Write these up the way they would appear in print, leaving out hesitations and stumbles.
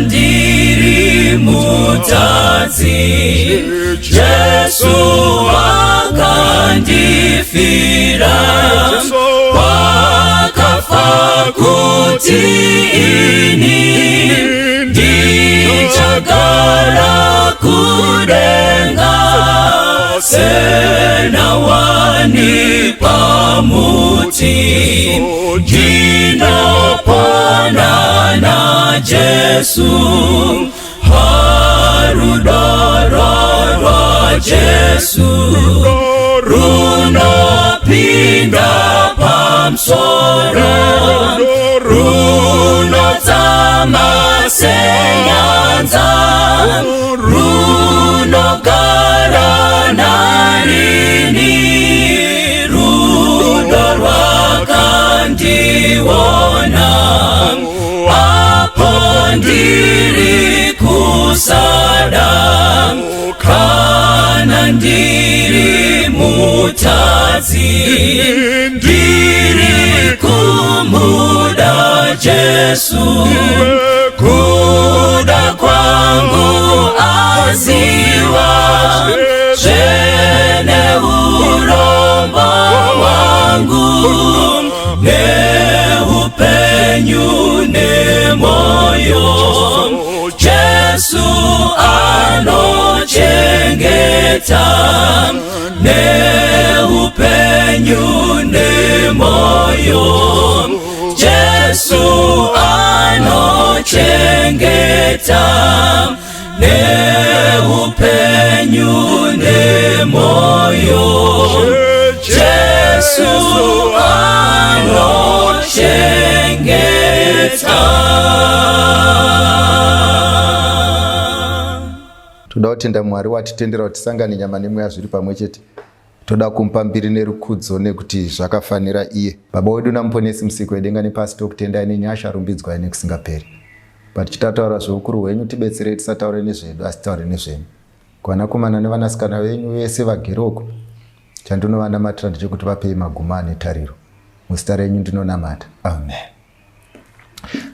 ndiri mutadzi, Jesu akandifira, wakafa kuti ini ndichagara kudenga, senawani pamuti, ndinopona na Jesu, harudoro rwa Jesu, runopinda pamsoro, runotama senyanza, runogara narini, rudo rwakandiona, apo ndiri kusada, kana ndiri mutadzi, ndiri kumuda Jesu, kuda kwangu aziwa, zvene urombo wangu, neupenyu nemoyo, Jesu anochengeta, neupenyu nemoyo, Jesu anochengeta, neupenyu nemoyo, Jesu anochengeta. Toda kutenda Mwari watitendera kuti tisangane nyama nemweya zviri pamwe chete. Toda kumupa mbiri nerukudzo nekuti zvakafanira iye. Baba wedu namuponesi musiki wedenga nepasi, tokutendai nenyasha rumbidzwa nekusingaperi. Patichitaura zveukuru hwenyu, tibetsere tisataure nezvedu asi taure nezvenyu. Kuvanakomana nevanasikana venyu vese vageroko, chandinonamatira ndechekuti vapei maguma netariro. Muzita renyu ndinonamata. Amen.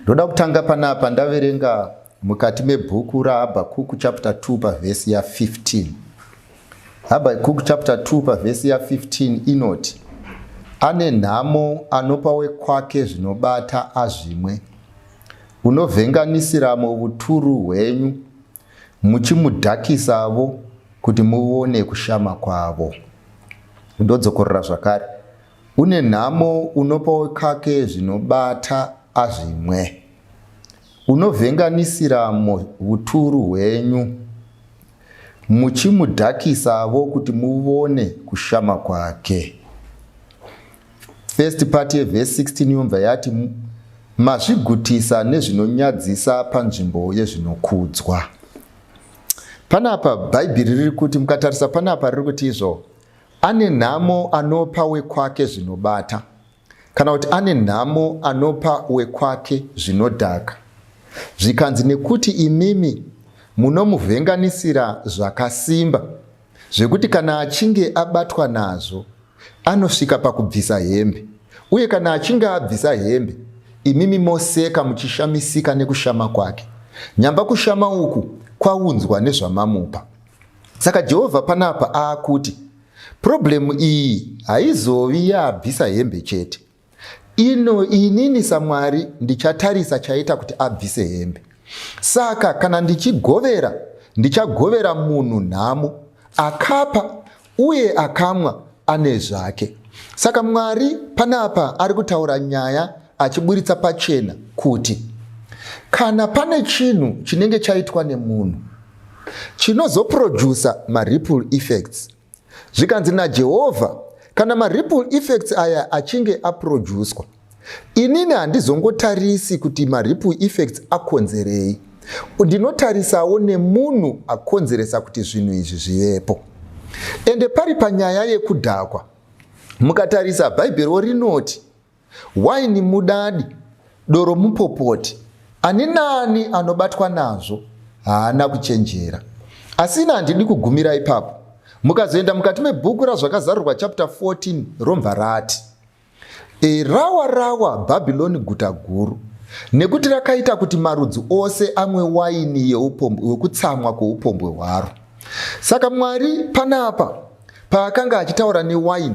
Ndoda kutanga panapa ndaverenga mukati mebhuku raHabhakuku chapter 2 pavhesi ya15. Habhakuku chapter 2 pavhesi ya15 inoti, ane nhamo anopa wekwake zvinobata azvimwe, unovhenganisiramo uturu hwenyu, muchimudhakisavo kuti muone kushama kwavo. Ndodzokorera zvakare, une nhamo unopa wekwake zvinobata azvimwe, unovhenganisiramo uturu hwenyu, muchimudhakisavo kuti muone kushama kwake. First part yevhesi 16 yobva yati, mazvigutisa nezvinonyadzisa panzvimbo yezvinokudzwa. Panapa Bhaibheri riri kuti, mukatarisa panapa riri kuti izvo, ane nhamo anopa wekwake zvinobata, kana kuti ane nhamo anopa wekwake zvinodhaka. Zvikanzi nekuti imimi munomuvhenganisira zvakasimba, zvekuti kana achinge abatwa nazvo anosvika pakubvisa hembe, uye kana achinge abvisa hembe imimi moseka muchishamisika nekushama kwake, nyamba kushama uku kwaunzwa nezvamamupa. Saka Jehovha panapa aakuti problemu iyi haizovi yaabvisa hembe chete, inini saMwari ndichatarisa chaita kuti abvise hembe. Saka kana ndichagovera munhu nhamo, akapa uye akamwa ane zvake. Saka Mwari panapa ari kutaura nyaya achiburitsa pachena kuti kana pane chinhu chinenge chaitwa nemunhu chinozoprodusa maripple effects, zvikanzi naJehovha, kana maripple effects aya achinge aproduswa, inini handizongotarisi kuti maripple effects akonzerei, ndinotarisawo nemunhu akonzeresa kuti zvinhu izvi zvivepo. Ende pari panyaya yekudhakwa, mukatarisa Bhaibheri rinoti, waini mudadi, doro mupopoti, ani nani anobatwa nazvo haana kuchenjera. Asina handidi kugumira ipapo. Mukazoenda mukati mebhuku razvakazarurwa chapter 14 romva rati, rawa Bhabhiloni guta guru, nekuti rakaita kuti marudzi ose amwe waini yekutsamwa kweupombwe hwaro. Saka Mwari panapa paakanga achitaura newaini,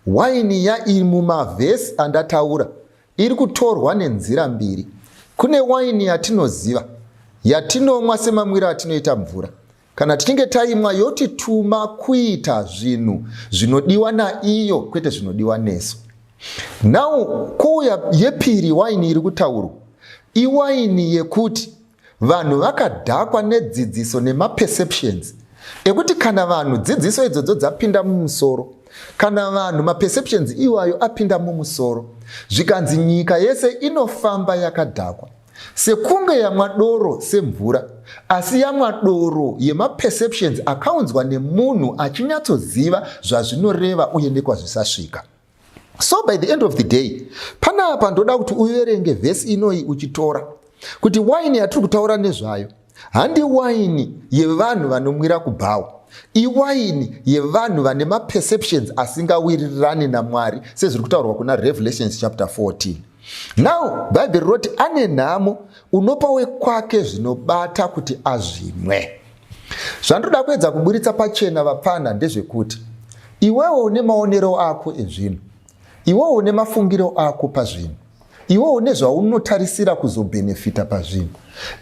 waini iri mumavhesi andataura iri kutorwa nenzira mbiri. Kune waini yatinoziva, yatinomwa semamwiro atinoita mvura. Kana tichinge taimwa yotituma kuita zvinhu zvinodiwa naiyo kwete zvinodiwa nesu. Now kuuya yepiri waini iri kutaurwa iwaini yekuti vanhu vakadhakwa nedzidziso nemaperceptions ekuti kana vanhu dzidziso idzodzo dzapinda mumusoro, kana vanhu maperceptions iwayo apinda mumusoro, zvikanzi nyika yese inofamba yakadhakwa sekunge yamwa doro semvura, asi yamwa doro yemaperceptions akaunzwa nemunhu achinyatsoziva zvazvinoreva uye nekwazvisasvika. So by the end of the day, panapa ndoda kuti uverenge vhesi inoyi uchitora kuti waini yatiri kutaura nezvayo handi waini yevanhu vanomwira kubhawa, iwaini yevanhu vane maperceptions asingawirirani naMwari, sezviri kutaurwa kuna Revelations chapter 14. Now Bible roti ane nhamo unopa wekwake zvinobata kuti azvimwe. Zvandoda kuedza kuburitsa pachena vapana ndezvekuti iwewe une maonero ako ezvinhu, iwewe une mafungiro ako pazvinhu, iwewe une zvaunotarisira kuzobhenefita pazvinhu,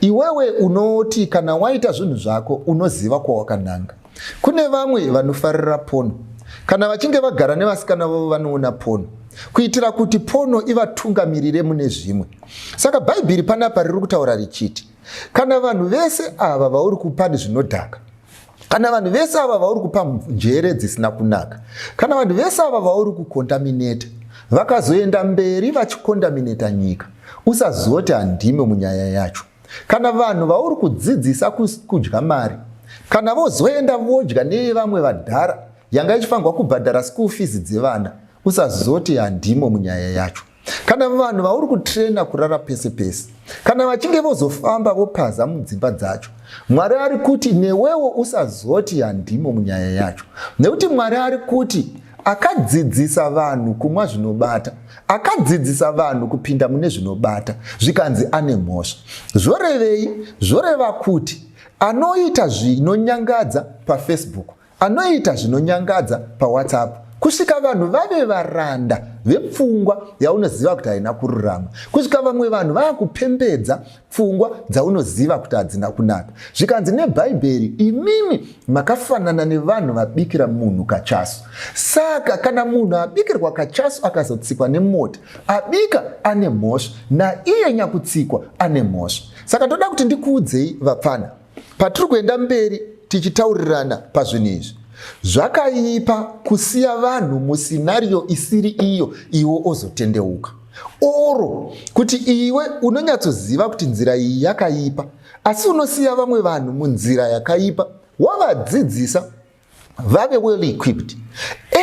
iwewe unoti kana waita zvinhu zvako unoziva kwawakananga. Kune vamwe vanofarira pono, kana vachinge vagara nevasikana vavo vanoona pono kuitira kuti pono ivatungamirire mune zvimwe. Saka Bhaibheri panapa riri kutaura richiti kana vanhu vese ava vauri kupa zvinodhaka, kana vanhu vese ava vauri kupa njere dzisina kunaka, kana vanhu vese ava vauri kukontamineta vakazoenda mberi vachikontamineta nyika, usazoti handime munyaya yacho. Kana vanhu vauri kudzidzisa kudya mari, kana vozoenda vodya nevamwe vadhara yanga ichifanirwa kubhadhara school fees dzevana, usazoti handimo munyaya yacho. Kana vanhu vauri kutrena kurara pese pese, kana vachinge vozofamba vopaza mudzimba dzacho, Mwari ari kuti newewo usazoti handimo munyaya yacho. Nekuti Mwari ari kuti akadzidzisa vanhu kumwa zvinobata, akadzidzisa vanhu kupinda mune zvinobata, zvikanzi ane mhosva. Zvorevei? Zvoreva kuti anoita zvinonyangadza paFacebook, anoita zvinonyangadza paWhatsApp, kusvika vanhu vave varanda vepfungwa yaunoziva kuti haina kururama, kusvika vamwe vanhu vakupembedza pfungwa dzaunoziva kuti hadzina kunaka. Zvikanzi neBhaibheri imimi makafanana nevanhu vabikira munhu kachasu. Saka kana munhu abikirwa kachasu akazotsikwa nemota, abika ane mhosva, naiye nyakutsikwa ane mhosva. Saka ndoda kuti ndikuudzei vapfana, patiri kuenda mberi tichitaurirana pazvinhu izvi, zvakaipa kusiya vanhu musinariyo isiri iyo iwe ozotendeuka, oro kuti iwe unonyatsoziva kuti nzira iyi yakaipa asi unosiya vamwe vanhu munzira yakaipa, wavadzidzisa vave well equipped.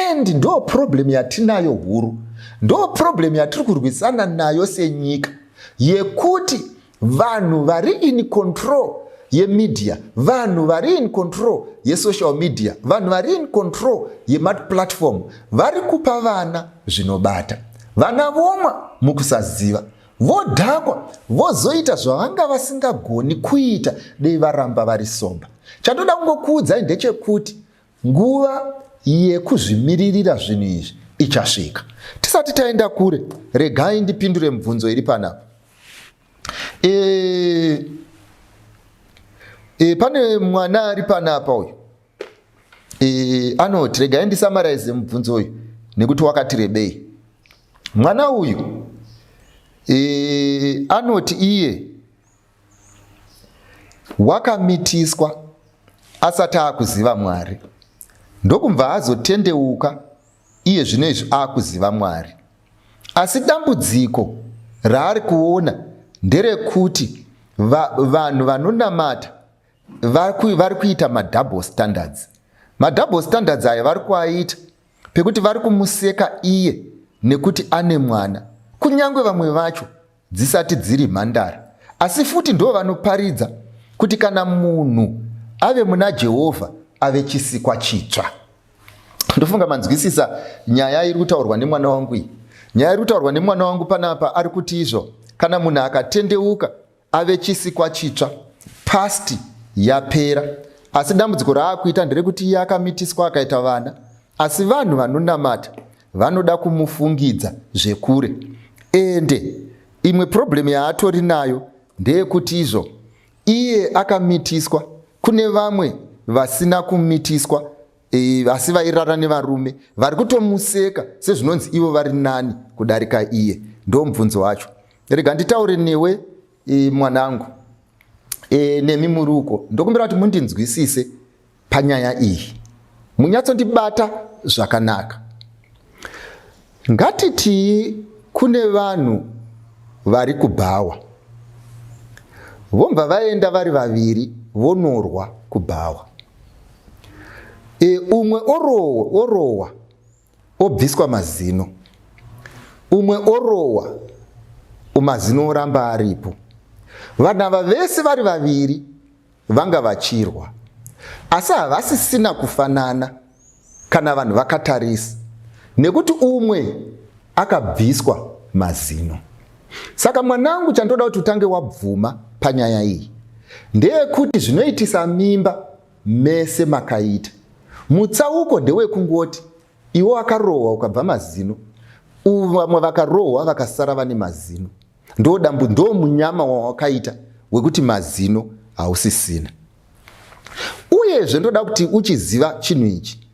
And ndo problem yatinayo huru, ndo problem yatiri kurwisana nayo senyika, yekuti vanhu vari in control yemedia, vanhu vari in control yesocial media, vanhu vari in control yemaplatform vari kupa vana zvinobata. Vana vomwa mukusaziva, vodhakwa, vozoita zvavanga vasingagoni kuita dei varamba vari somba. Chandoda kungokuudzai ndechekuti nguva yekuzvimiririra zvinhu izvi ichasvika. Tisati taenda kure, regai ndipindure mibvunzo iri panapa. Pane mwana ari panapa uyu, anoti regai ndisamaraize mubvunzo uyu nekuti wakati rebei. Mwana uyu anoti iye wakamitiswa asati akuziva Mwari, ndokumva azotendeuka iye zvino izvi akuziva Mwari. Asi dambudziko raari kuona nderekuti vanhu vanonamata vari kuita madouble standards. Madouble standards aya vari kuaita pekuti vari kumuseka iye nekuti ane mwana, kunyangwe vamwe vacho dzisati dziri mhandara, asi futi ndo vanoparidza kuti kana munhu ave muna Jehovha ave chisikwa chitsva. Ndofunga manzwisisa nyaya iri kutaurwa nemwana wangu iyi. Nyaya iri kutaurwa nemwana wangu panapa ari kuti izvo kana munhu akatendeuka ave chisikwa chitsva, pasti yapera. Asi dambudziko raakuita nderekuti iye akamitiswa akaita vana, asi vanhu vanonamata vanoda kumufungidza zvekure. Ende imwe problemu yaatori nayo ndeyekuti izvo iye akamitiswa, kune vamwe vasina kumitiswa asi vairara nevarume vari kutomuseka sezvinonzi ivo vari nani kudarika iye. Ndo mubvunzo wacho. Rega nditaure newe mwanangu, nemi muruko, ndokumbira kuti mundinzwisise panyaya iyi, munyatsondibata zvakanaka. Ngatiti kune vanhu vari kubhawa, vomba vaenda vari vaviri vonorwa kubhawa. Umwe orowa obviswa mazino, umwe orowa mazino oramba aripo. Vanhu ava vese vari vaviri vanga vachirwa, asi havasisina kufanana kana vanhu vakatarisa, nekuti umwe akabviswa mazino. Saka mwanangu, chandoda kuti utange wabvuma panyaya iyi ndeyekuti zvinoitisa mimba mese makaita. Mutsauko ndewekungoti iwo wakarohwa ukabva mazino, vamwe vakarohwa vakasara vane mazino. Ndo munyama wawakaita wekuti mazino hausisina. Uyezve ndoda kuti uchiziva chinhu ichi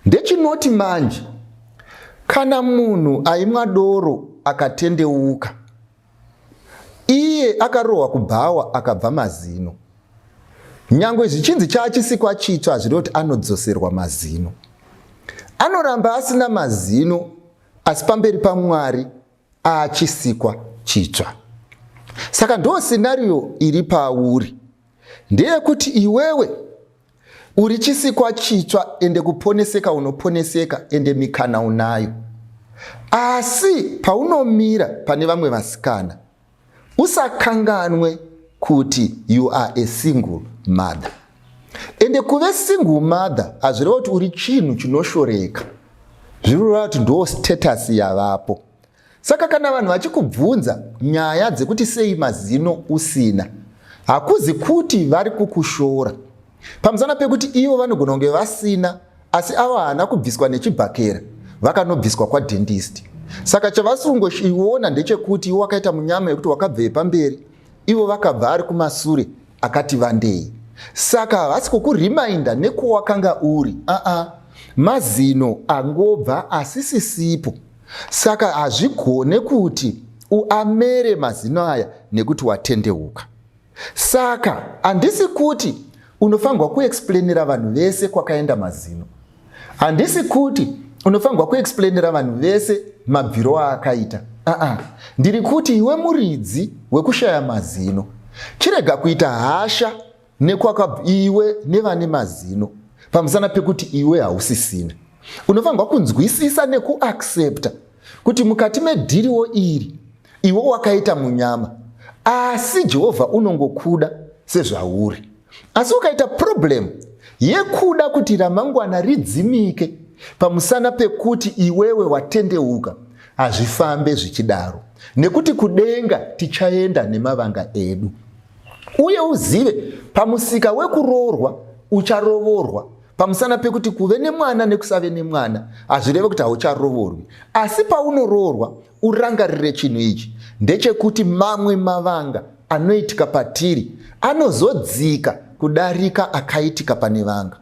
ndechinoti manje kana munhu aimwa doro akatendeuka, iye akarohwa kubhawa akabva mazino, nyangwe zvichinzi chachisikwa chitsva zviri kuti anodzoserwa mazino, anoramba asina mazino, asi pamberi paMwari achisikwa chitsva. Saka ndo scenario iri pauri, ndeyekuti iwewe uri chisikwa chitsva ende kuponeseka unoponeseka ende mikana unayo. Asi paunomira pane vamwe vasikana, usakanganwe kuti you are a single mother. Ende kuve single mother hazvireva kuti uri chinhu chinoshoreka, zvireva kuti ndo status yavapo. Saka kana vanhu vachikubvunza nyaya dzekuti sei mazino usina, hakuzi kuti vari kukushora, pamusana pekuti ivo vanogona kunge vasina, asi ava hana kubviswa nechibhakera, vakanobviswa kwadentist. Saka chavasungoshiona ndechekuti ivo wakaita munyama yekuti wakabve pamberi, ivo vakabva ari kumasure akati vandei. Saka havasi kukurimainda nekuwakanga uri, mazino angobva asisisipo. Saka hazvigone kuti uamere mazino aya nekuti watendeuka. Saka handisi kuti unofanirwa kuexplainira vanhu vese kwakaenda mazino, handisi kuti unofanirwa kuexplainira vanhu vese mabviro aakaita. Ndiri kuti iwe muridzi wekushaya mazino, chirega kuita hasha iwe nevane mazino pamusana pekuti iwe hausisina. Unofanirwa kunzwisisa nekuaccepta kuti mukati medhiriwo iri iwe wakaita munyama, asi Jehovha unongokuda sezvauri. Asi ukaita problem yekuda kuti ramangwana ridzimike pamusana pekuti iwewe watendeuka, hazvifambe zvichidaro, nekuti kudenga tichaenda nemavanga edu. Uye uzive pamusika wekuroorwa ucharovorwa, pamusana pekuti kuve nemwana nekusave nemwana hazvireve kuti haucharovorwi. Asi paunoroorwa urangarire chinhu ichi, ndechekuti mamwe mavanga anoitika patiri anozodzika kudarika akaitika pane vanga.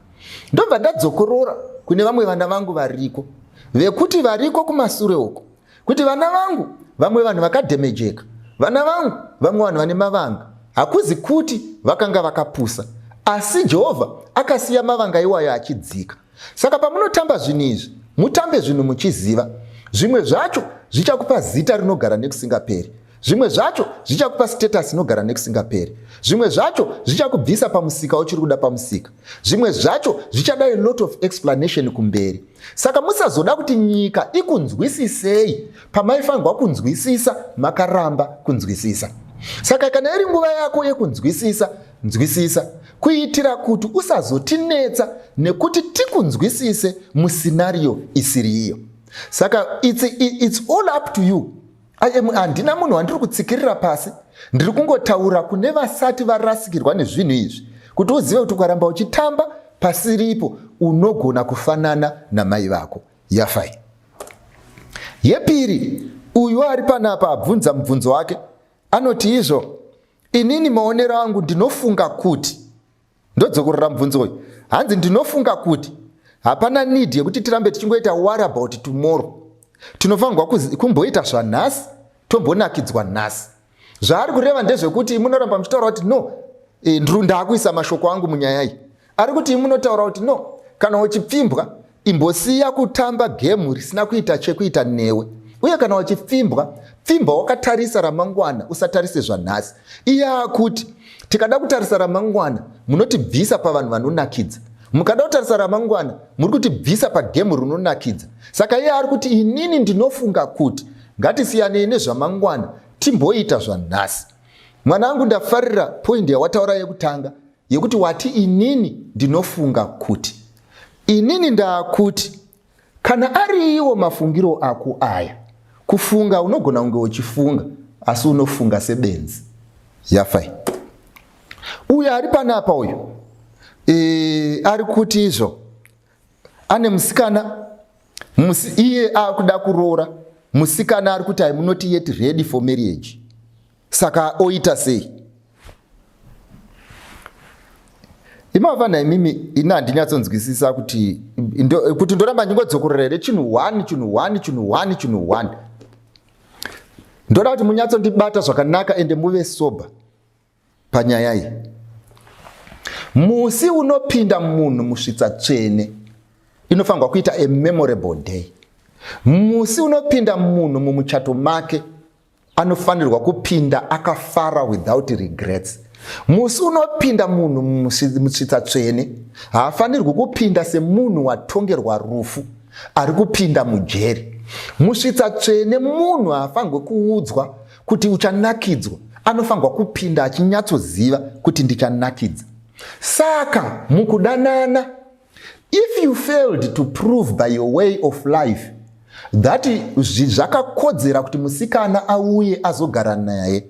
Ndobva ndadzokorora kune vamwe vana vangu variko, vekuti variko kumasure uko, kuti vana vangu vamwe vanhu vakadhemejeka, vana vangu vamwe vanhu vane mavanga, hakuzi kuti vakanga vakapusa, asi Jehovha akasiya mavanga iwayo achidzika. Saka pamunotamba zvinhu izvi, mutambe zvinhu muchiziva, zvimwe zvacho zvichakupa zita rinogara nekusingaperi, zvimwe zvacho zvichakupa status inogara nekusingaperi, zvimwe zvacho zvichakubvisa pamusika uchiri kuda pamusika, zvimwe zvacho zvichada a lot of explanation kumberi. Saka musazoda kuti nyika ikunzwisisei pamaifanirwa kunzwisisa makaramba kunzwisisa. Saka kana iri nguva yako yekunzwisisa, nzwisisa, kuitira kuti usazotinetsa nekuti tikunzwisise muscenario isiri iyo. Saka it's all up to you handina munhu wandiri kutsikirira pasi, ndiri kungotaura kune vasati varasikirwa nezvinhu izvi kuti uzive kuti ukaramba uchitamba pasiripo unogona kufanana namai vako. Yafai. Yepiri, uyu ari panapa abvunza mubvunzo wake anoti izvo, inini maonero angu ndinofunga kuti, ndodzokorera mubvunzo uyu, hanzi ndinofunga kuti hapana need yekuti tirambe tichingoita what about tomorrow. Tinofanirwa kumboita zvanhasi tombonakidzwa nhasi. Zvaari kureva ndezvekuti munoramba muchitaura kuti no, ndiri ndaakuisa mashoko angu munyaya iyi. Ari kuti munotaura kuti no, kana uchipfimbwa imbosiya kutamba gemu risina kuita chekuita newe, uye kana uchipfimbwa pfimba wakatarisa ramangwana usatarise zvanhasi. Iye akuti tikada kutarisa ramangwana munotibvisa pavanhu vanonakidza, mukada kutarisa ramangwana muri kutibvisa pagemu rinonakidza. Saka iye ari kuti inini ndinofunga kuti ngatisiyanei nezvamangwana timboita zvanhasi. Mwana wangu, ndafarira point yawataura yekutanga yekuti wati inini ndinofunga kuti. Inini ndaakuti kana ari iwo mafungiro ako aya, kufunga unogona kunge uchifunga asi unofunga sebenzi. Yafai. Uyu ari panapa uyu ari kuti izvo ane musikana, iye akuda kuroora, musikana ari kuti I'm not yet ready for marriage. Saka oita sei? Imavana imimi ina handinyatsonzwisisa kuti ndoramba ndingodzokorera here chinhu 1. Ndoda kuti munyatsondibata zvakanaka ende muve sober panyaya iyi. Musi unopinda munhu musvitsa tsvene inofanirwa kuita a memorable day. Musi unopinda munhu mumuchato make anofanirwa kupinda akafara without regrets. Musi unopinda munhu musvitsa tsvene haafanirwi kupinda semunhu watongerwa rufu ari kupinda mujeri. Musvitsa tsvene munhu haafanirwi kuudzwa kuti uchanakidzwa, anofanirwa kupinda achinyatsoziva kuti ndichanakidza. Saka mukudanana, if you failed to prove by your way of life that zvakakodzera kuti musikana auye azogara naye,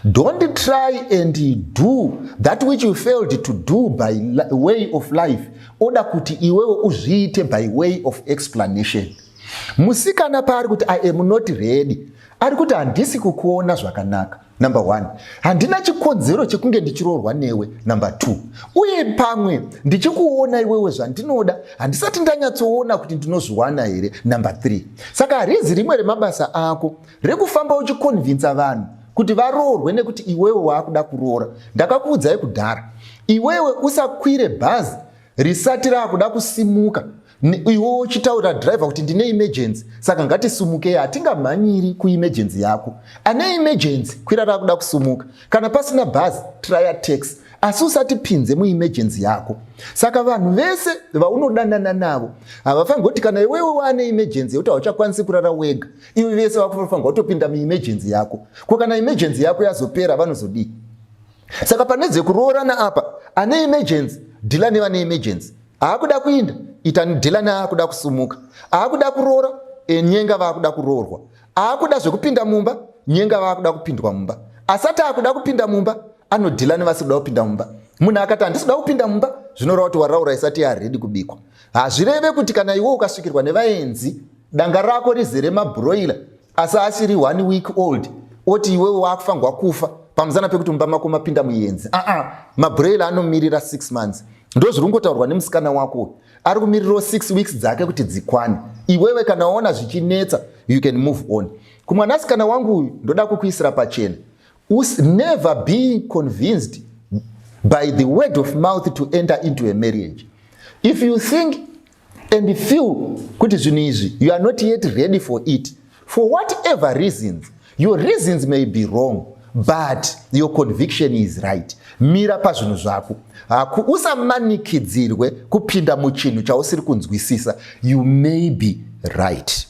don't try and do that which you failed to do by way of life oda kuti iwewe uzviite by way of explanation. Musikana paari kuti I am not ready, ari kuti handisi kukuona zvakanaka, number 1. Handina chikodzero chekunge ndichiroorwa newe, number 2. Uye pamwe ndichikuona iwewe zvandinoda handisati ndanyatsoona kuti ndinozviwana here, number 3. Saka harizi rimwe remabasa ako rekufamba uchikonvinza vanhu kuti varoorwe nekuti iwewe waakuda kuroora. Ndakakuudzai kudhara, iwewe usakwire bhazi risati raakuda kusimuka, iwewe uchitaura driver kuti ndine emergency, saka ngatisumukei. Hatingamhanyiri kuemergency yako. Ane emergency kwira raakuda kusumuka. Kana pasina bhazi try taxi, asi usatipinze muemergency yako. Saka vanhu vese vaunodanana navo havafanirwi kuti kana iwewe wane emergency yekuti hauchakwanisi kurara wega, iwe vese vakufanirwa kutopinda muemergency yako. Ko kana emergency yako yazopera vanozodii? Saka panedze kuroorana apa, ane emergency dhila nevane emergency. Aakuda kuinda itani dhila neaakuda kusumuka. Aakuda kuroora nyenga vaakuda kuroorwa. Aakuda zvekupinda mumba nyenga vaakuda kupindwa mumba. Asati aakuda kupinda mumba anodhila nevasikuda kupinda mumba. Munhu akati handisikuda kupinda mumba zvinoreva kuti waraura isati yaredi kubikwa. Hazvireve kuti kana iwe ukasvikirwa nevaenzi danga rako rizere mabroila asi asiri 1 week old oti iwewe wakufanirwa kufa pamusana pekuti mumba mako mapinda muenzi. Mabroila anomirira 6 months. Ndo zviri kungotaurwa nemusikana wako, ari kumirirawo 6 weeks dzake kuti dzikwane. Iwewe kana waona zvichinetsa you can move on. Kumwanasikana wangu uyu ndoda kukuisira pachena, never be convinced by the word of mouth to enter into a marriage. If you think and feel kuti zvinhu izvi you are not yet ready for it, for whatever reasons, your reasons may be wrong but your conviction is right. Mira pazvinhu zvako, usamanikidzirwe kupinda muchinhu chausiri kunzwisisa. You may be right.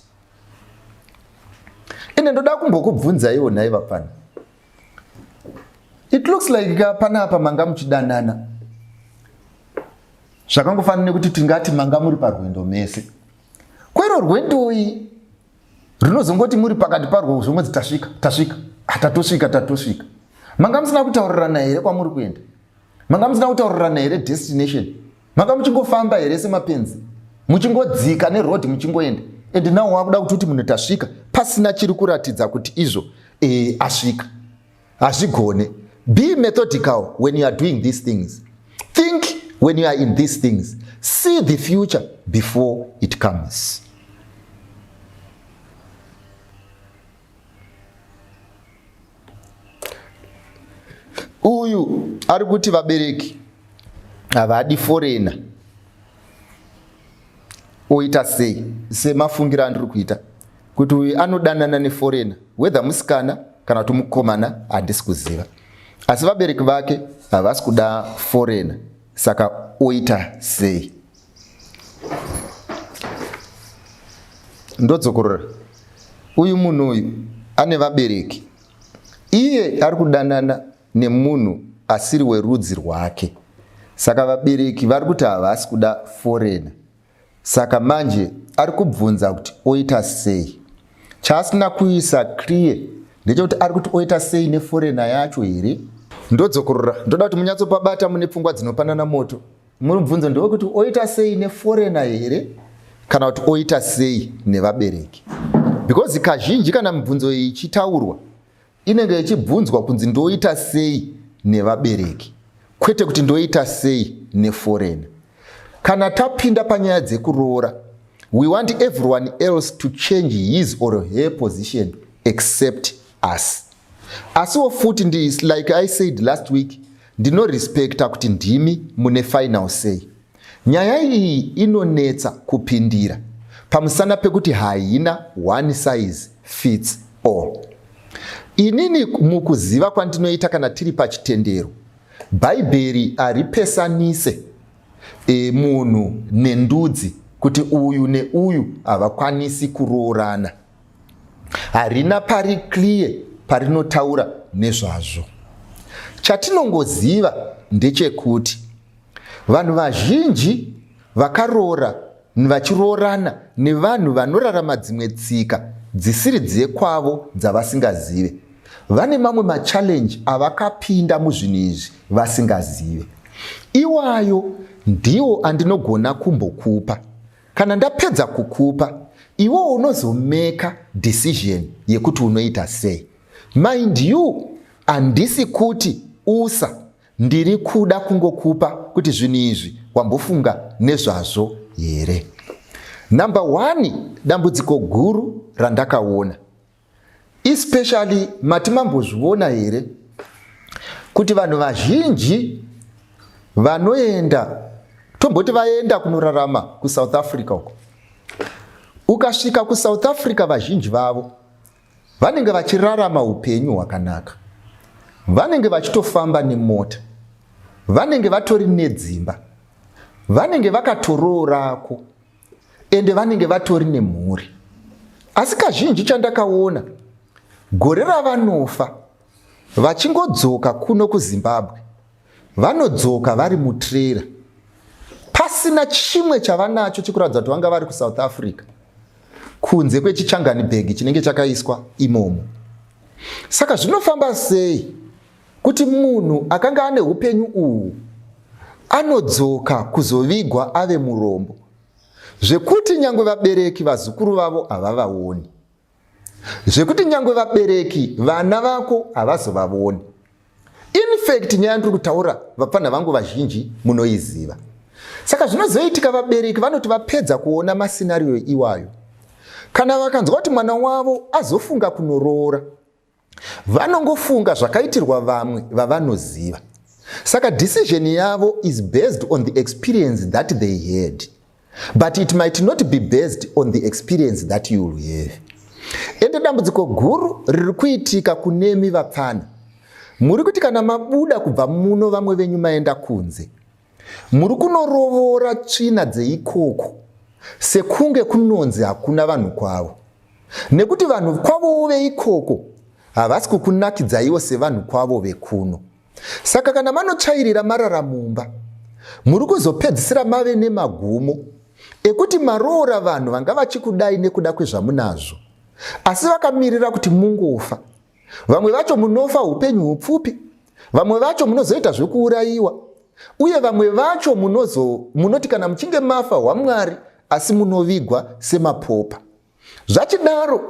Ine ndoda kumbokubvunza iwo naiva pana, it looks like panapa manga muchidanana zvakangofanira kuti tingati manga muri parwendo mese. Kwero rwendo iyi rinozongoti muri pakati parwo zvomwedzi tasvika. Manga musina kutaurirana here kwamuri kuenda? Manga musina kutaurirana here destination? Manga muchingofamba here semapenzi? Muchingodzika nerodhi muchingoenda? And now wakuda kuti munhu tasvika pasina chiri kuratidza kuti izvo asvika. Hazvigone. Be methodical when you are doing these things. Think when you are in these things. See the future before it comes. Uyu ari kuti vabereki havadi foreigner oita sei semafungira andiri kuita kuti uyu anodanana neforeigner whether musikana kana kuti mukomana handisi kuziva, asi vabereki vake havasi kuda foreigner, saka oita sei? Ndodzokorora, uyu munhu uyu ane vabereki, iye ari kudanana nemunhu asiri werudzi rwake, saka vabereki vari kuti havasi kuda foreigner, saka manje ari kubvunza kuti oita sei. Chaasina kuisa clear ndechekuti ari kuti oita sei neforeigner yacho here. Ndodzokorora, ndoda kuti munyatsopabata mune pfungwa dzinopanana moto. Mubvunzo ndewekuti oita sei neforeigner here kana kuti oita sei nevabereki. Because kazhinji kana mibvunzo iyi ichitaurwa inenge ichibvunzwa kunzi ndoita sei nevabereki, kwete kuti ndoita sei neforeigner. Kana tapinda panyaya dzekuroora, we want everyone else to change his or her position except us. Asiwo futi like I said last week, ndinorespekta kuti ndimi mune final say. Nyaya iyi inonetsa kupindira pamusana pekuti haina one size fits all. Inini mukuziva kwandinoita kana tiri pachitendero, Bhaibheri haripesanise munhu nendudzi kuti uyu neuyu havakwanisi kuroorana. Harina pari clear parinotaura nezvazvo. Chatinongoziva ndechekuti vanhu vazhinji vakaroora vachiroorana nevanhu vanorarama dzimwe tsika dzisiri dzekwavo dzavasingazive. Vane mamwe machallenji avakapinda muzvinhu izvi vasingazive. Iwayo ndiwo andinogona kumbokupa. Kana ndapedza kukupa, iwo unozomeka decision yekuti unoita sei. Mind you, handisi kuti usa ndiri kuda kungokupa kuti zvinhu izvi wambofunga nezvazvo here. Number 1, dambudziko guru randakaona, especially matimambozviona here, kuti vanhu vazhinji vanoenda, tomboti vaenda kunorarama kuSouth Africa uko. Ukasvika kuSouth Africa vazhinji vavo vanenge vachirarama upenyu hwakanaka. Vanenge vachitofamba nemota, vanenge vatori nedzimba, vanenge vakatoroorako, ende vanenge vatori nemhuri. Asi kazhinji chandakaona, gore ravanofa vachingodzoka kuno kuZimbabwe, vanodzoka vari mutrera, pasina chimwe chavanacho chikuratidza kuti vanga vari kuSouth Africa kunze kwechichanganibhegi chinenge chakaiswa imomo. Saka zvinofamba sei kuti munhu akanga ane upenyu uhu anodzoka kuzovigwa ave murombo, zvekuti nyangwe vabereki vazukuru vavo havavaoni, zvekuti nyangwe vabereki vana vako havazovavoni. In fact, nyaya ndiri kutaura vapfana vangu vazhinji munoiziva. Saka zvinozoitika vabereki vanoti vapedza kuona masinario iwayo, kana vakanzwa kuti mwana wavo azofunga kunoroora, vanongofunga zvakaitirwa vamwe vavanoziva. Saka decision yavo is based on the experience that they had, but it might not be based on the experience that you will have. Ende dambudziko guru riri kuitika kunemi vapfana. Muri kuti kana mabuda kubva muno vamwe venyu maenda kunze, muri kunorovora tsvina dzeikoko sekunge kunonzi hakuna vanhu kwavo, nekuti vanhu kwavo veikoko havasi kukunakidzaiwo sevanhu kwavo vekuno. Saka kana manotsvairira marara mumba, muri kuzopedzisira mave nemagumo ekuti maroora vanhu vanga vachikudai nekuda kwezvamunazvo, asi vakamirira kuti mungofa. Vamwe vacho munofa upenyu hupfupi, vamwe vacho munozoita zvekuurayiwa, uye vamwe vacho munoti kana muchinge mafa hwaMwari asi munovigwa semapopa. Zvachidaro,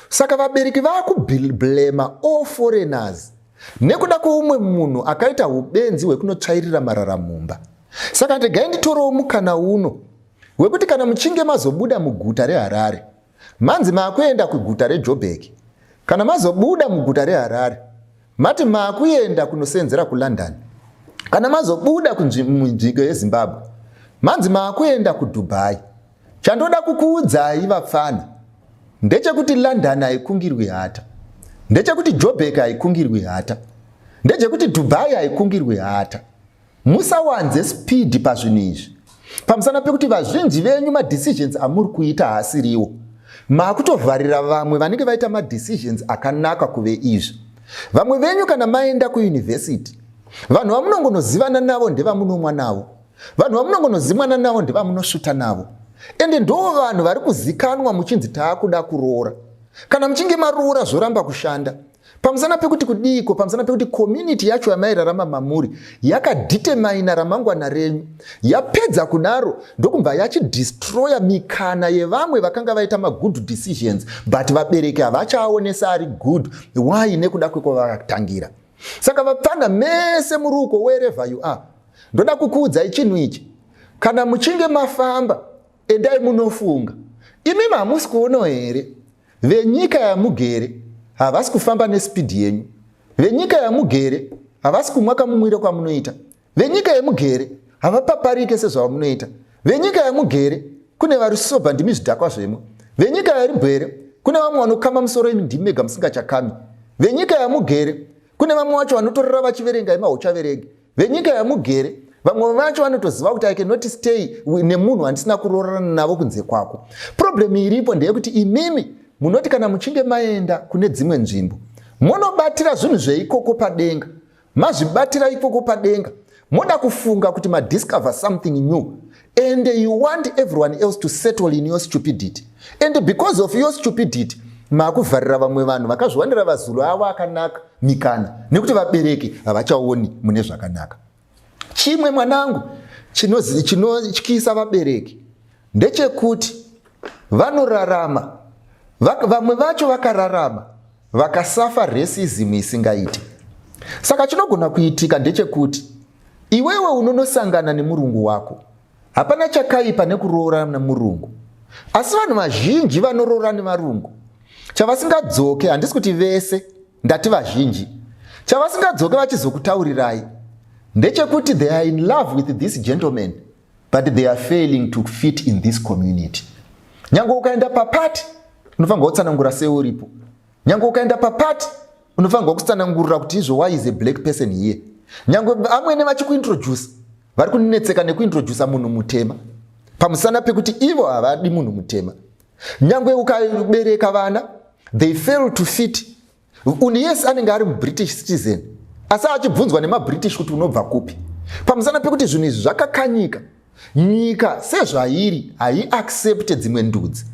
saka vabereki vakublema all foreigners nekuda kwoumwe munhu akaita ubenzi hwekunotsvairira marara mumba. Saka ndegai nditorewo mukana uno wekuti kana muchinge mazobuda muguta reHarare, manzi maakuenda kuguta reJoburg, kana mazobuda muguta reHarare mati maakuenda kunosenzera kuLondon, kana mazobuda kunzvimbo yeZimbabwe manzi maakuenda kuDubai. Chandoda kukuudzai vapfana ndechekuti London haikungirwi hata, ndechekuti Joburg haikungirwi hata, ndechekuti Dubai haikungirwi hata. Musawanze speed pazvinhu izvi, pamusana pekuti vazhinji venyu madecisions amuri kuita haasiriwo. Maakutovharira vamwe vanenge vaita madecisions akanaka kuve izvi. Vamwe venyu kana maenda kuyunivhesiti, vanhu vamunongonozivana navo ndevamunomwa navo, vanhu vamunongonozimwana navo ndevamunosvuta navo, ende ndo vanhu vari kuzikanwa muchinzi taakuda kuroora. Kana muchinge maroora zvoramba kushanda, pamusana pekuti kudiko, pamusana pekuti community yacho yamairarama mamuri yakadhitemaina ramangwana renyu, yapedza kudaro ndokubva yachidestroya mikana yevamwe vakanga vaita magood decisions, but vabereki havachaonesa ari good. Why? Nekuda kwekuvakatangira. Saka vapfana mese muruko wherever you are, ndoda kukuudzai chinhu ichi. Kana muchinge mafamba, endai munofunga. Imi hamusi kuona here venyika yamugere havasi kufamba nespidi yenyu, venyika yamugere havasi kumwa kamumwire kwamunoita, venyika yamugere havapaparike sezvamunoita, venyika yamugere kune vari soba ndimi zvidhakwa zvemo, venyika yaribwere kune vamwe vanokama musoro imi ndimi mega musingachakami, venyika yamugere kune vamwe vacho vanotorora vachiverenga ima huchaverengi, venyika yamugere vamwe vacho vanotoziva kuti I cannot stay nemunhu handisina kuroorana navo kunze kwako. Problem iripo ndeyekuti imimi munoti kana muchinge maenda kune dzimwe nzvimbo munobatira zvinhu zveikoko padenga, mazvibatira ikoko padenga, moda kufunga kuti madiscover something new, and you want everyone else to settle in your stupidity, and because of your stupidity maakuvharira vamwe vanhu vakazviwanira vazulu avo akanaka mikana, nekuti vabereki havachaoni mune zvakanaka. Chimwe mwanangu chinotyisa vabereki ndechekuti vanorarama, vamwe vacho vakararama vakasafa racism isingaiti. Saka chinogona kuitika ndechekuti iwewe unonosangana nemurungu wako, hapana chakaipa nekuroora nemurungu, asi vanhu vazhinji vanoroora nevarungu. Chavasingadzoke, handisi kuti vese, ndati vazhinji, chavasingadzoke vachizokutaurirai ndechekuti they are in love with this gentleman but they are failing to fit in this community. Nyange ukaenda papati unofanirwa kutsanangura seuripo, nyange ukaenda papati unofanirwa kutsanangurira kuti izvo why is a black person here. Nyange amwene vachikuintroduce vari kunetseka nekuintrodusa munhu mutema pamusana pekuti ivo havadi munhu mutema. Nyange ukabereka vana they fail to fit. Yes, anenge ari muBritish citizen asi achibvunzwa nemaBritish kuti unobva kupi, pamusana pekuti zvinhu izvi zvakakanyika. Nyika sezvairi haiaccepte dzimwe ndudzi,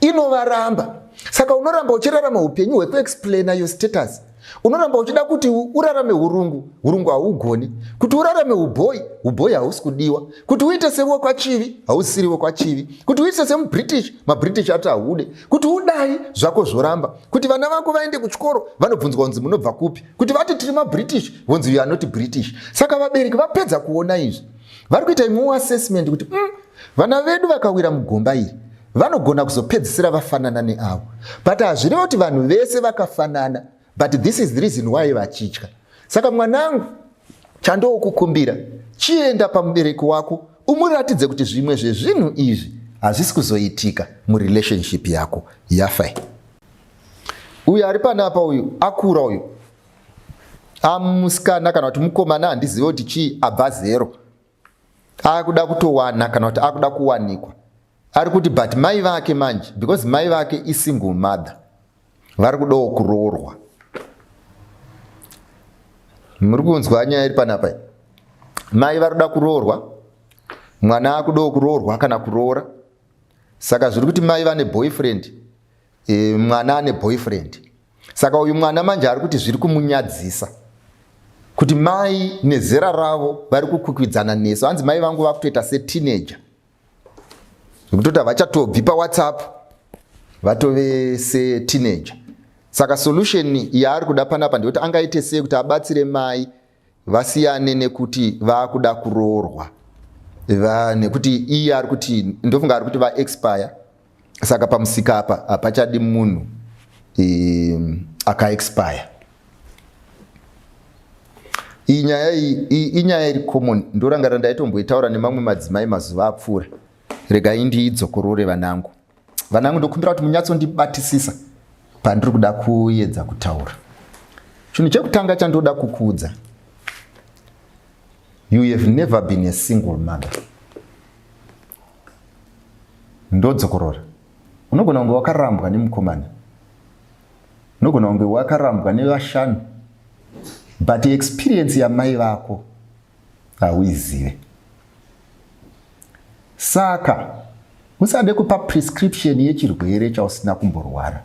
inovaramba. Saka unoramba uchirarama upenyu hwekuexplaina your status, unoramba uchida kuti urarame urungu, urungu haugoni, kuti urarame ubhoyi, ubhoyi hausi kudiwa, kuti uite sewekwachivi, hausiri wekwachivi, kuti uite semuBritish, maBritish ati haude, kuti udai zvako zvoramba, kuti vana vako vaende kuchikoro vanobvunzwa kunzi munobva kupi, kuti vati tiri maBritish vonzi you are not British. Saka vabereki vapedza kuona izvi vari kuita imwe assessment kuti vana vedu vakawira mugomba iri vanogona kuzopedzisira vafanana neavo, but hazvirevo kuti vanhu vese vakafanana, but this is the reason why vachitya. Saka mwanangu, chandokukumbira chienda pamubereki wako umuratidze kuti zvimwe zvezvinhu izvi hazvisi kuzoitika murelationship yako yafai. Uyu ari panapa uyu akura, uyu amusikana kana kuti mukomana, handizive kuti chii, abva zero, akuda kutowana kana kuti akuda kuwanikwa, ari kuti but mai vake manje, because mai vake isingle mother, vari kudawo kuroorwa. Muri kunzwa nyaya iri panapa, mai vari kuda kuroorwa, mwana akudawo kuroorwa kana kuroora. Saka zviri kuti mai vane boyfriend mwana ane boyfriend. Saka uyu mwana manje ari kuti zviri kumunyadzisa kuti mai nezera ravo vari kukwikwidzana neso. Hanzi mai vangu vakutoita seteenager zvekutoti havachatobvi paWhatsApp vatove seteenager. Saka solution yaari kuda panapa ndekuti angaite sei kuti abatsire mai vasiyane nekuti vakuda kuroorwa nekuti iye ari kuti ndofunga ari kuti vaexpire. Saka pamusika apa hapachadi munhu akaexpire. Inyaya iri common. Ndorangarira ndaitomboitaura nemamwe madzimai mazuva apfuura. Regai ndiidzokorore vanangu. Vanangu ndokumbira kuti munyatsondibatisisa pandiri kuda kuedza kutaura. Chinhu chekutanga chandoda kukuudza. You have never been a single mother. Ndodzokorora. Unogona kunge wakarambwa nemukomana. Unogona kunge wakarambwa nevashanu. But experience yamai vako hauizive. Saka usade kupa prescription yechirwere chausina kumborwara.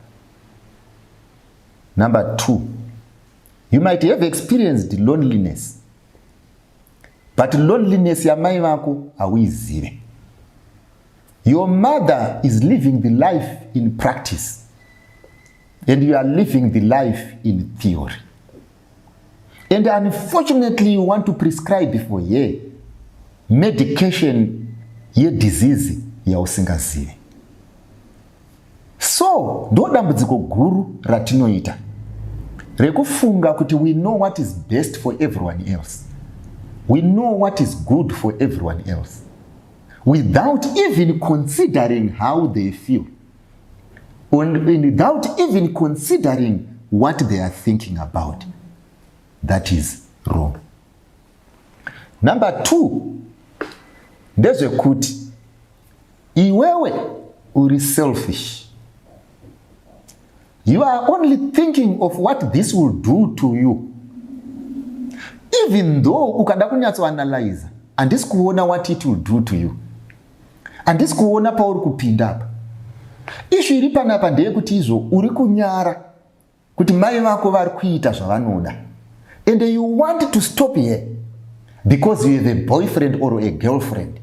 Number 2, you might have experienced loneliness. But loneliness yamai vako hauizive. Your mother is living the life in practice. And you are living the life in theory. And unfortunately, you want to prescribe for her medication, ye disease yausingazivi. So, ndo dambudziko guru ratinoita rekufunga kuti we know what is best for everyone else. We know what is good for everyone else without even considering how they feel and without even considering what they are thinking about. That is wrong. Number 2, ndezvekuti iwewe uri selfish. You are only thinking of what this will do to you. Even though ukada kunyatsoanalyze, handisi kuona what it will do to you. Handisi kuona pauri kupinda apa. Issue iri panapa ndeyekuti izvo uri kunyara kuti mai vako vari kuita zvavanoda. And you want to stop here because you have a boyfriend or a girlfriend.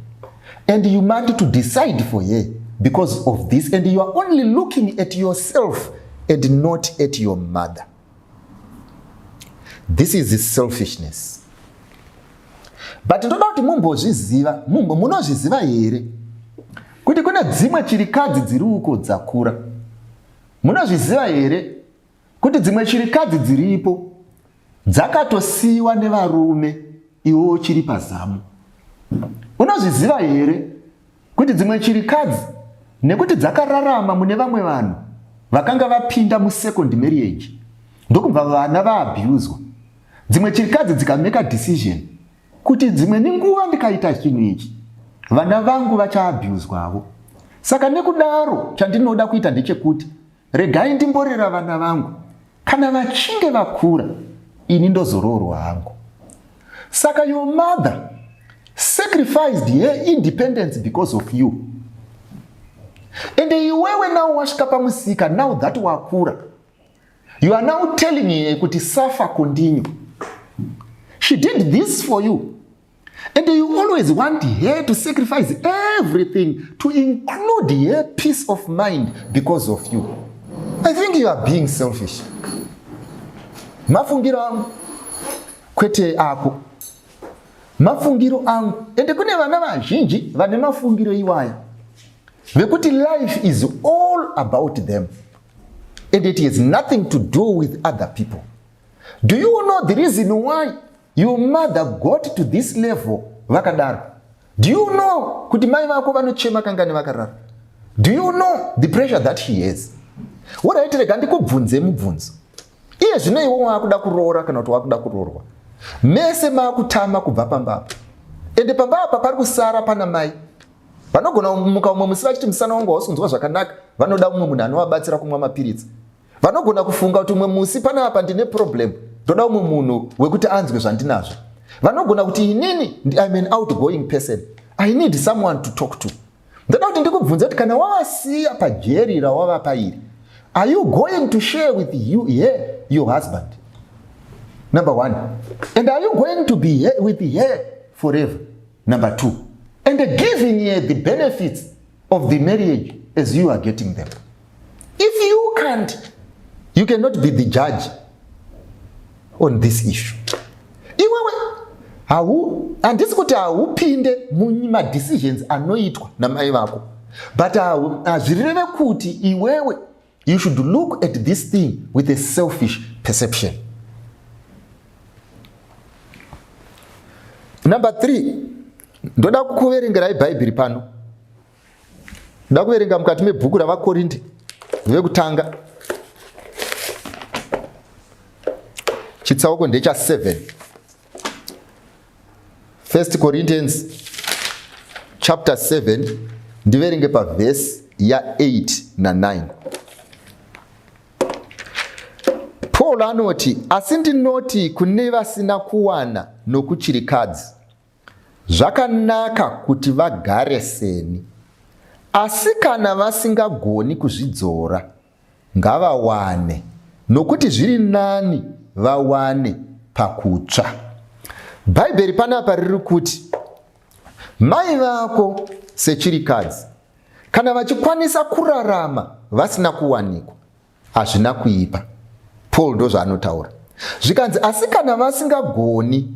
And you want to decide for her because of this. And you are only looking at yourself and not at your mother. This is selfishness. But ndoda kuti mumbozviziva, munozviziva here kuti kuna dzimwe chirikadzi dziri uko dzakura. Munozviziva here kuti dzimwe chirikadzi dziripo dzakatosiiwa nevarume iwo chiri pazamu. Unozviziva here kuti dzimwe chirikadzi nekuti dzakararama mune vamwe vanhu vakanga vapinda musecond marriage ndokubva vana vaabhuzwa. Dzimwe chirikadzi dzikameka decision kuti dzimwe nenguva ndikaita chinhu ichi vana vangu vachaabhuzwawo. Saka nekudaro chandinoda kuita ndechekuti regai ndimborera vana vangu kana vachinge vakura ini ndozoroorwa hangu. Saka your mother sacrificed her independence because of you. And iwewe now wasvika pamusika, now that wakura, you are now telling her kuti suffer continue. She did this for you. And you always want her to sacrifice everything to include her peace of mind because of you. I think you are being selfish. Mafungiro angu kwete ako. Mafungiro angu. Ende kune vana vazhinji vane mafungiro iwaya. Vekuti life is all about them. And it has nothing to do with other people. Do you know the reason why your mother got to this level vakadaro? Do you know kuti mai vako vanochema kangani vakarara? Do you know the pressure that he has? What rega ndikubvunze mubvunzo. Iye zvino iwe wakuda kuroora kana kuti wakuda kuroorwa. Mese makutama kubva pambapa. Ende pambapa pari kusara pana mai. Vanogona muka umwe musi vachiti musana wangu hausinzwa zvakanaka, vanoda umwe munhu anovabatsira kumwa mapiritsi. Vanogona kufunga kuti umwe musi pana apa ndine problem, ndoda umwe munhu wekuti anzwe zvandinazvo. Vanogona kuti inini I'm an outgoing person, I need someone to talk to. Ndoda kuti ndikubvunza kuti kana wavasiya pajeri rawava pairi, Are you going to share with your husband? Number 1. And are you going to be with her forever? Number 2. And giving her the benefits of the marriage as you are getting them. If you can't, you cannot be the judge on this issue. Handisi kuti haupinde mumadecisions anoitwa namai vako, but hazvireve kuti iwewe you should look at this thing with a selfish perception. Number 3, ndoda kuverengerai bhaibheri pano. Ndoda kuverenga mukati mebhuku ravakorinde vekutanga chitsauko ndecha 7. 1 Corinthians chapter 7 ndiverenge pavhesi ya 8 na 9. Paul anoti, asi ndinoti kune vasina kuwana nokuchirikadzi, zvakanaka kuti vagare seni. Asi kana vasingagoni kuzvidzora, ngavawane, nokuti zviri nani vawane pakutsva. Bhaibheri panapa riri kuti mai vako sechirikadzi, kana vachikwanisa kurarama vasina kuwanikwa, hazvina kuipa. Paul ndozvaanotaura. Zvikanzi asi kana vasingagoni,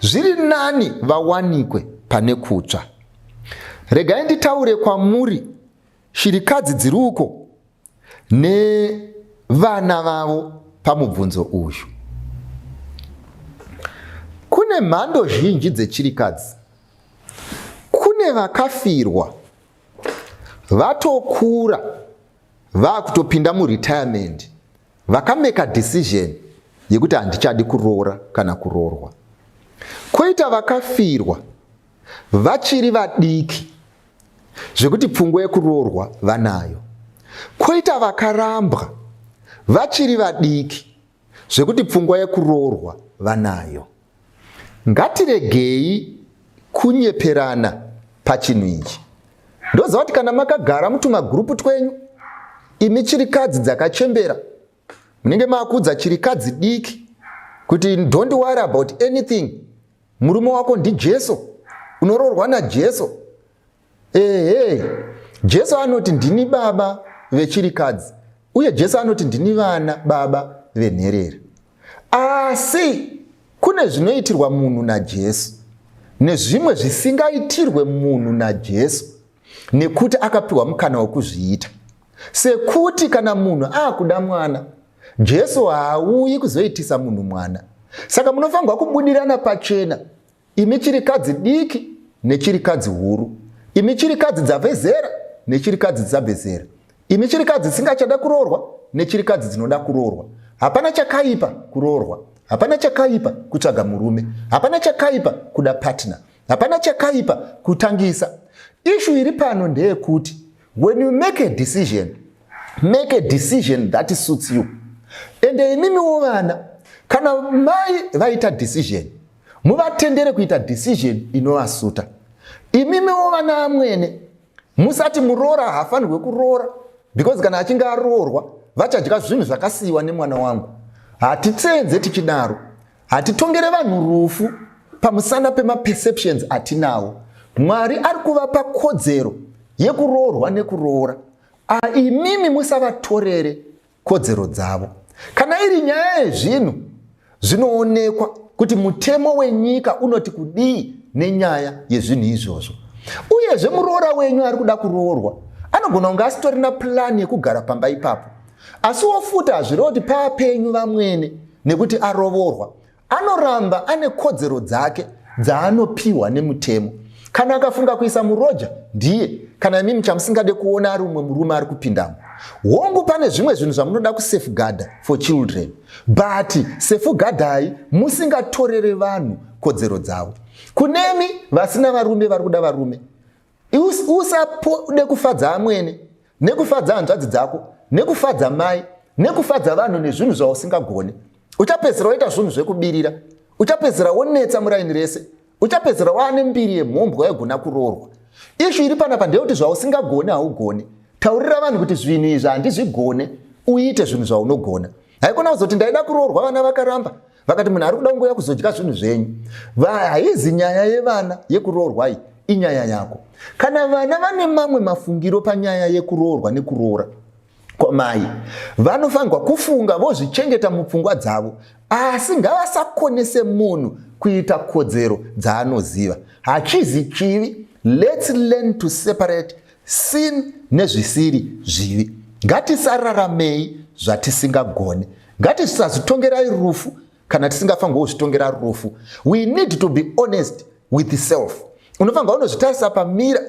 zviri nani vawanikwe pane kutsva. Regai nditaure kwamuri shirikadzi dziri uko nevana vavo pamubvunzo uyu. Kune mhando zhinji dzechirikadzi. Kune vakafirwa, vatokura, vakutopinda muretirement, vakameka decision yekuti handichadi kuroora kana kuroorwa. Koita vakafirwa, vachiri vadiki, zvekuti pfungwa yekuroorwa vanayo. Koita vakarambwa, vachiri vadiki, zvekuti pfungwa yekuroorwa vanayo. Ngatiregei kunyeperana pachinhu ichi. Ndoziva kuti kana makagara mutumagrupu twenyu, imi chirikadzi dzakachembera, munenge maakudza chirikadzi diki kuti don't worry about anything, murume wako ndiJesu, unoroorwa naJesu. Jesu anoti ndini baba vechirikadzi, uye Jesu anoti ndini vana baba venherera. Asi kune zvinoitirwa munhu naJesu nezvimwe zvisingaitirwe munhu naJesu nekuti akapiwa mukana wokuzviita. Sekuti kana munhu akuda mwana, Jesu haauyi kuzoitisa munhu mwana. Saka munofanirwa kubudirana pachena, imi chirikadzi diki nechirikadzi huru, imi chirikadzi dzabve zera nechirikadzi dzabve zera, imi chirikadzi dzisingachada kuroorwa nechirikadzi dzinoda kuroorwa. Hapana chakaipa kuroorwa, hapana chakaipa kutsvaga murume, hapana chakaipa kuda partner, hapana chakaipa kutangisa. Issue iri pano ndeyekuti when you make a decision that suits you. Ende imimiwo vana, kana mai vaita decision, muvatendere kuita decision inovasuta. Imimiwo vana amwene, musati muroora hafanirwe kuroora, because kana achinge aroorwa, vachadya zvinhu zvakasiyiwa nemwana wangu. Hatitsenze tichidaro, hatitongere vanhu rufu pamusana pemaperceptions atinawo. Mwari ari kuvapa kodzero yekuroorwa nekuroora. Imimi musavatorere kodzero dzavo. Kana iri nyaya yezvinhu zvinoonekwa kuti mutemo wenyika unoti kudii nenyaya yezvinhu izvozvo. Uyezve muroora wenyu ari kuda kuroorwa, anogona kunge asitorina plani yekugara pamba ipapo. Asi wofuta hazvireva kuti paapenyu vamwene nekuti arovorwa, anoramba ane kodzero dzake dzaanopiwa nemutemo. Kana akafunga kuisa muroja, ndiye. Kana imimi chamusingade kuona ari umwe murume ari kupindamo. Hongu pane zvimwe zvinhu zvamunoda kusafeguarda for children, but safeguardai musingatorere vanhu kodzero dzavo. Kunemi vasina varume vari kuda varume, usapode kufadza amwene, nekufadza hanzvadzi dzako, nekufadza mai, nekufadza vanhu nezvinhu zvausingagone. Uchapedzera woita zvinhu zvekubirira, uchapedzera wonetsa muraini rese, uchapedzera waane mbiri yemhombwe yaigona kuroorwa. Issue iri panapa ndeyekuti zvausingagone haugone. Taurira vanhu kuti zvinhu izvi handizvigone, uite zvinhu zvaunogona. Haikona kuzoti ndaida kuroorwa vana vakaramba vakati munhu ari kuda kungoya kuzodya zvinhu zvenyu. Haizi nyaya yevana yekuroorwa, iyi inyaya yako. Kana vana vane mamwe mafungiro panyaya yekuroorwa nekuroora kwamai, vanofanirwa kufunga vozvichengeta mupfungwa dzavo, asi ngavasakonese munhu kuita kodzero dzaanoziva. Hachizi chivi. Let's learn to separate sin nezvisiri zvivi. Ngatisararamei zvatisingagone. Ngatisazvitongerai rufu kana tisingafanirwa kuzvitongera rufu. We need to be honest with self. Unofanirwa unozvitarisa pamira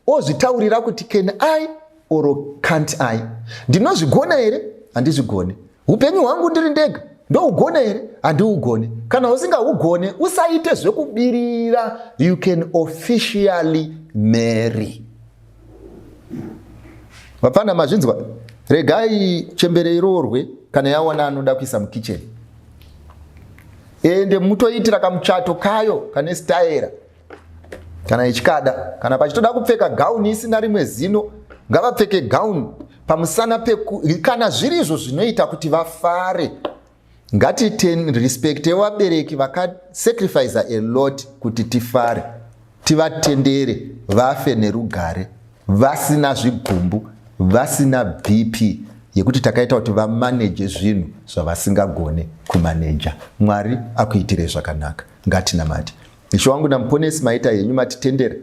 ozvitaurira kuti can I or can't I? Ndinozvigona here? Handizvigone. Upenyu hwangu ndiri ndega ndougona here? Handiugone. Kana usingahugone, usaite zvekubirira. You can officially marry. Vapfana mazvinzwa, regai chembere iroorwe kana yaona anoda kuisa mukicheni. Ende mutoitira kamuchato kayo kane staera kana ichikada. Kana pachitoda kupfeka gauni isina rimwe zino, ngavapfeke gauni pamusana kana zviri izvo zvinoita kuti vafare. Ngatirespekte vabereki vakasacrifice a lot kuti tifare, tivatendere vafe nerugare, vasina zvigumbu, vasina BP yekuti takaita kuti vamaneje zvinhu zvavasingagone kumaneja. Mwari akuitire zvakanaka. Ngatinamate. Ishe wangu namuponesi, maita henyu matitendere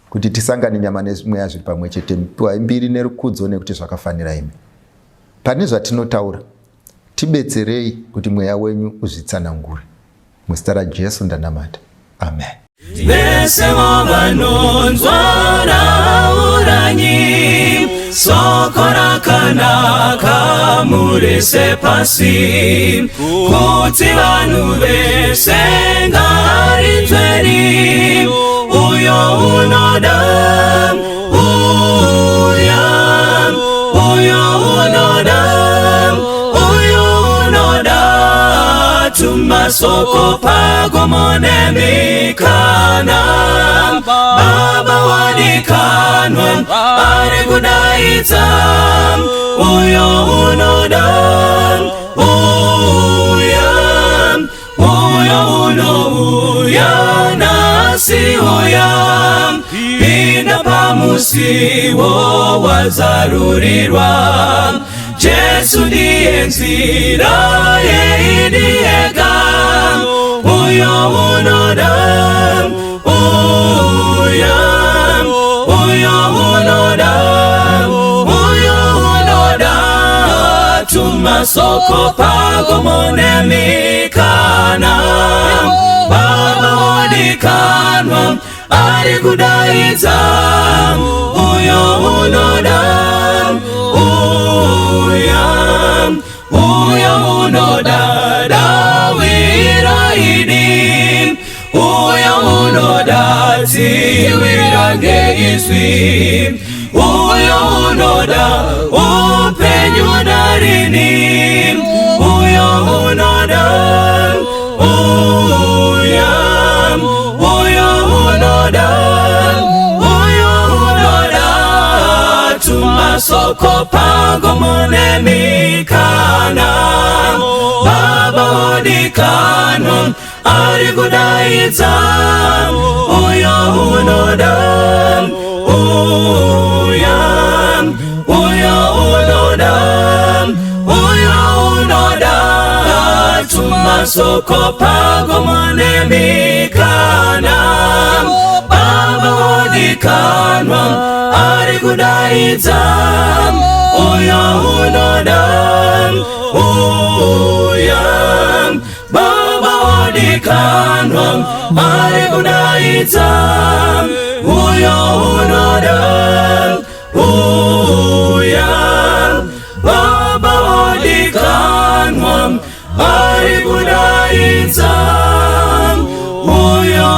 kuti tisangane nyama nemweya zviri pamwe chete, piwai mbiri nerukudzo nekuti zvakafanira imi. Pane zvatinotaura, tibetserei kuti mweya wenyu uzvitsanangure. Muzita raJesu ndanamata. Amen. Vese vanonzwa rauranyi, soko rakanaka murise pasi, kuti vanhu vese ngarinzweni, uyo unoda, uyo unoda, tumasoko pagomonemikana, Baba wadikanwa ari kudaidza, uyo unoda, uyo unouya nasi uya, pinda pamusiwo wazarurirwa, Jesu ndiye nzira yeidiyega, uyo unoda, uyo unoda, tumasoko pagomonemikana, Baba wadikanwa ari kudaidza, uyo unoda, uyo unoda dawiraidi, uyo unoda tiwira ngeizwi, uyo unoda upenyu darini, uyo unoda, tumasoko pagomonemikana, Baba wadikanwa ari kudaidza, uyo unoda, uyo unoda, tumasoko pagomonemikana, Baba wadikanwa ari kudaidza, uyo unoda, Baba wadikanwa ari kudaidza, uyo unoda, Baba wadikanwa ari kudaidza, uyo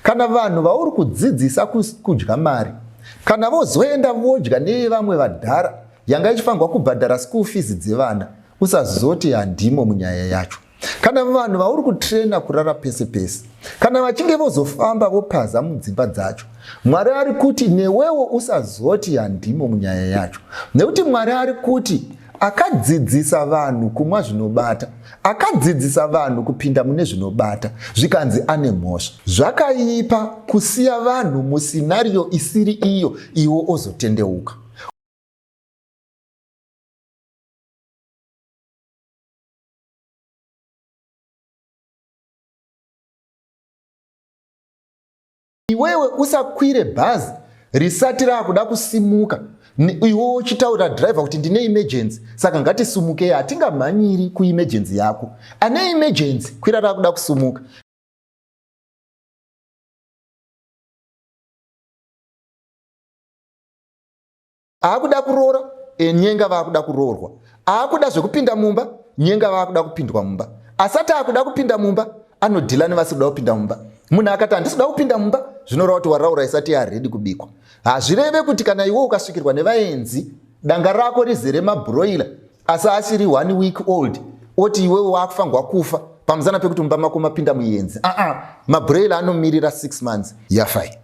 kana vanhu vauri kudzidzisa kudya mari, kana vozoenda vodya nevamwe vadhara yanga ichifanirwa kubhadhara school fees dzevana, usazoti handimo munyaya yacho. Kana vanhu vauri kutrena kurara pese pese, kana vachinge vozofamba vopaza mudzimba dzacho, Mwari ari kuti newewo usazoti handimo munyaya yacho. Nekuti Mwari ari kuti akadzidzisa vanhu kumwa zvinobata, akadzidzisa vanhu kupinda mune zvinobata, zvikanzi ane mhosva. Zvakaipa kusiya vanhu musinario isiri iyo iwo ozotendeuka. Iwewe usakwire bhazi risati rakuda kusimuka, iwe uchitaura driver kuti ndine emergency, saka ngatisimukei. Hatingamhanyiri kuemergency yako. Ane emergency kwira rakuda kusumuka. Akuda kuroora, nyenga vakuda kuroorwa. Akuda zvekupinda mumba, nyenga vakuda kupindwa mumba. Asati akuda kupinda mumba, anodhila nevasikuda kupinda mumba. Munhu akati handisikuda kupinda mumba, zvinoreva kuti waraura isati yaredi kubikwa. Hazvireve kuti kana iwe ukasvikirwa nevaenzi, danga rako rizere mabroiler asi asiri 1 week old, oti iwewe wakufanirwa kufa pamusana pekuti mumba mako mapinda muenzi. Mabroiler anomirira 6 months, yafai.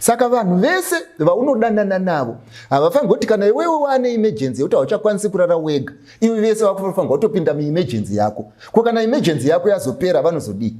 Saka vanhu vese vaunodanana navo havafanirwi kuti kana iwewe wane emergency yekuti hauchakwanisi kurara wega, iwe vese vakufanirwa kutopinda muemergency yako. Ko kana emergency yako yazopera vanozodii?